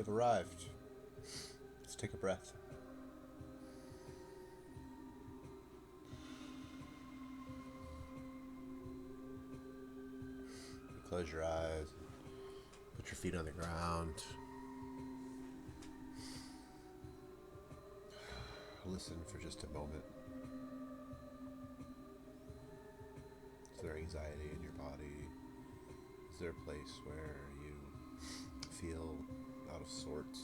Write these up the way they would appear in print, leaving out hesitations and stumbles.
have arrived. Let's take a breath. You close your eyes, put your feet on the ground. Listen for just a moment. Is there anxiety in your body? Is there a place where you feel out of sorts?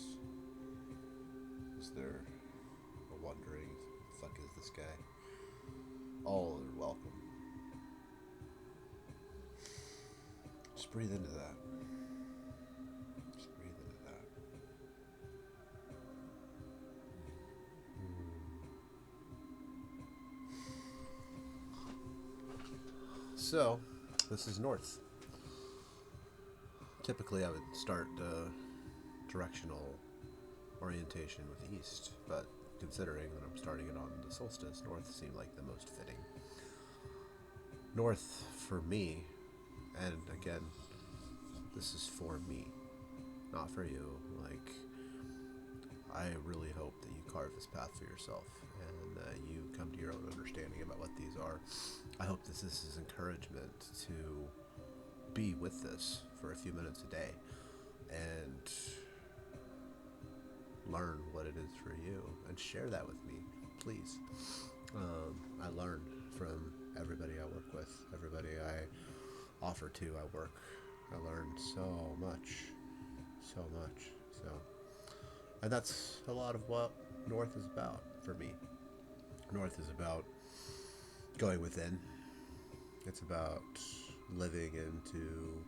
Is there a wondering, the fuck is this guy? All are welcome. Just breathe into that. Just breathe into that. So, this is north. Typically, I would start directional orientation with east, but considering that I'm starting it on the solstice, north seemed like the most fitting. North for me, and again, this is for me, not for you. Like, I really hope that you carve this path for yourself and that you come to your own understanding about what these are. I hope this is encouragement to be with this for a few minutes a day and learn what it is for you and share that with me, please. I learn from everybody I work with, everybody I offer to, I work. I learn so much. So, and that's a lot of what North is about for me. North is about going within. It's about living into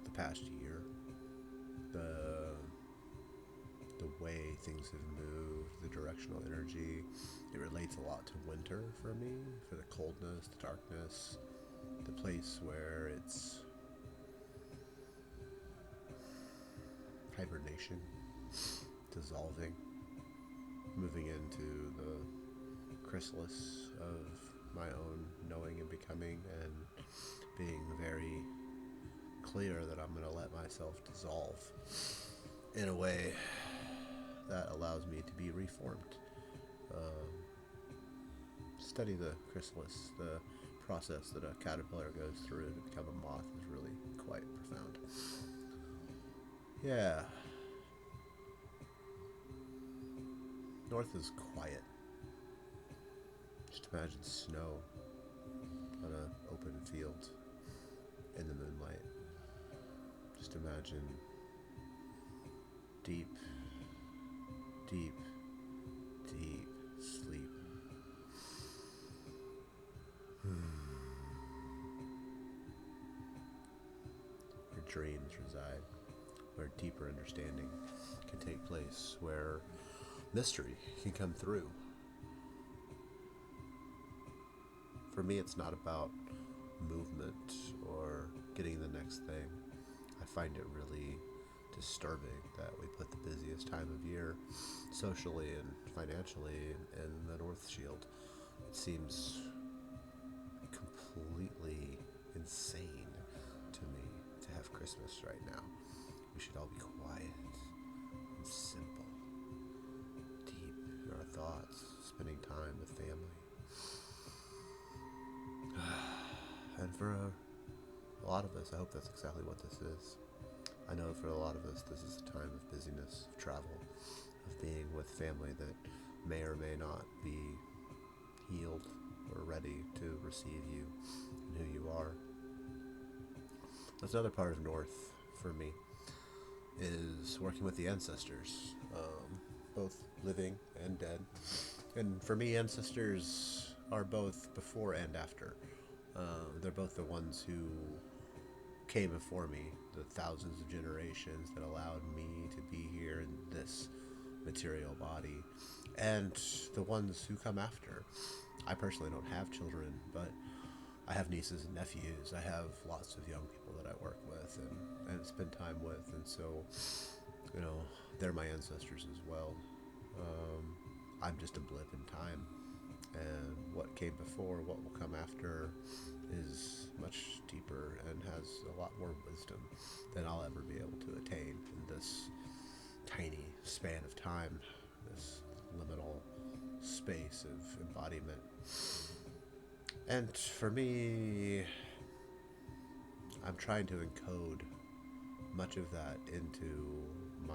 the past year, the way things have moved, the directional energy. It relates a lot to winter for me, for the coldness, the darkness, the place where it's hibernation, dissolving, moving into the chrysalis of my own knowing and becoming, and being very clear that I'm going to let myself dissolve in a way that allows me to be reformed. Study the chrysalis, the process that a caterpillar goes through to become a moth is really quite profound. Yeah. North is quiet. Just imagine snow on an open field in the moonlight. Just imagine deep, deep, deep sleep. Where dreams reside, where deeper understanding can take place, where mystery can come through. For me, it's not about movement or getting the next thing. I find it really disturbing that we put the busiest time of year socially and financially in the North Shield. It seems completely insane to me to have Christmas right now. We should all be quiet and simple, deep in our thoughts, spending time with family. And for a lot of us, I hope that's exactly what this is. I know for a lot of us, this is a time of busyness, of travel, of being with family that may or may not be healed or ready to receive you and who you are. That's another part of North for me, is working with the ancestors, both living and dead. And for me, ancestors are both before and after. They're both the ones who came before me, the thousands of generations that allowed me to be here in this material body, and the ones who come after. I personally don't have children, but I have nieces and nephews. I have lots of young people that I work with and spend time with, and so, they're my ancestors as well. I'm just a blip in time, and what came before, what will come after, is much deeper and has a lot more wisdom than I'll ever be able to attain. And this tiny span of time, this liminal space of embodiment. And for me, I'm trying to encode much of that into my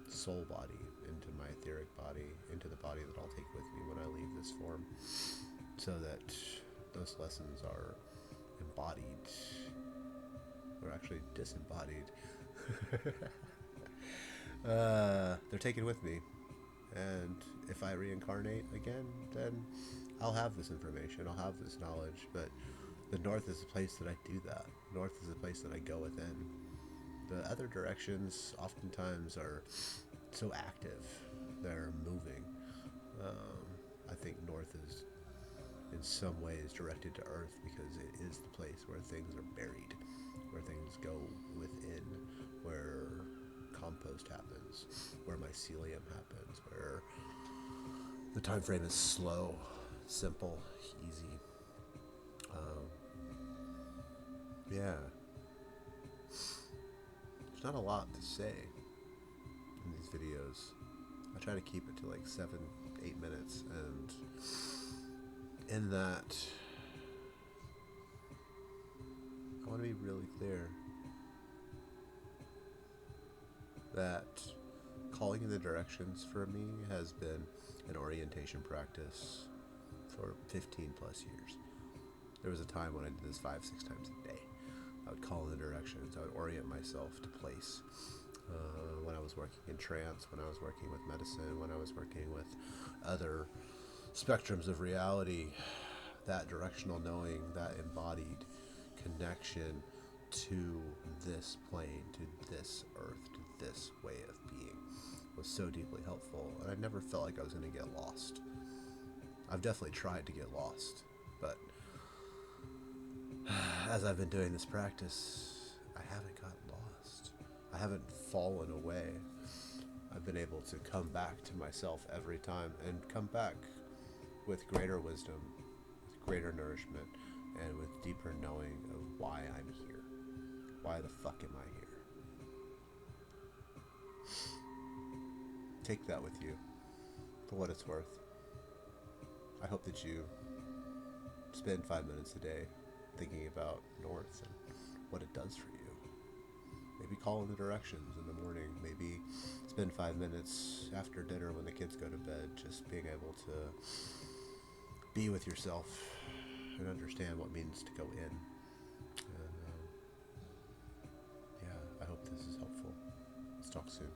soul body, into my etheric body, into the body that I'll take with me when I leave this form, so that those lessons are embodied, or actually disembodied. They're taken with me, and if I reincarnate again, then I'll have this information, I'll have this knowledge. But the North is the place that I do that. North is the place that I go within. The other directions oftentimes are so active, they're moving. I think North is in some ways directed to Earth because it is the place where things are buried, where things go within, where compost happens, where mycelium happens, where the time frame is slow, simple, easy. Yeah. There's not a lot to say in these videos. I try to keep it to like 7-8 minutes, and in that, I want to be really clear that calling in the directions for me has been an orientation practice for 15 plus years. There was a time when I did this 5-6 times a day. I would call in the directions, I would orient myself to place. When I was working in trance, when I was working with medicine, when I was working with other spectrums of reality, that directional knowing, that embodied connection to this plane, to this earth, to this way of being was so deeply helpful, and I never felt like I was going to get lost. I've definitely tried to get lost, but as I've been doing this practice, I haven't gotten lost. I haven't fallen away. I've been able to come back to myself every time, and come back with greater wisdom, with greater nourishment, and with deeper knowing of why I'm here. Why the fuck am I here? Take that with you for what it's worth. I hope that you spend 5 minutes a day thinking about North and what it does for you. Maybe call in the directions in the morning. Maybe spend 5 minutes after dinner when the kids go to bed, just being able to be with yourself and understand what it means to go in. And yeah, I hope this is helpful. Let's talk soon.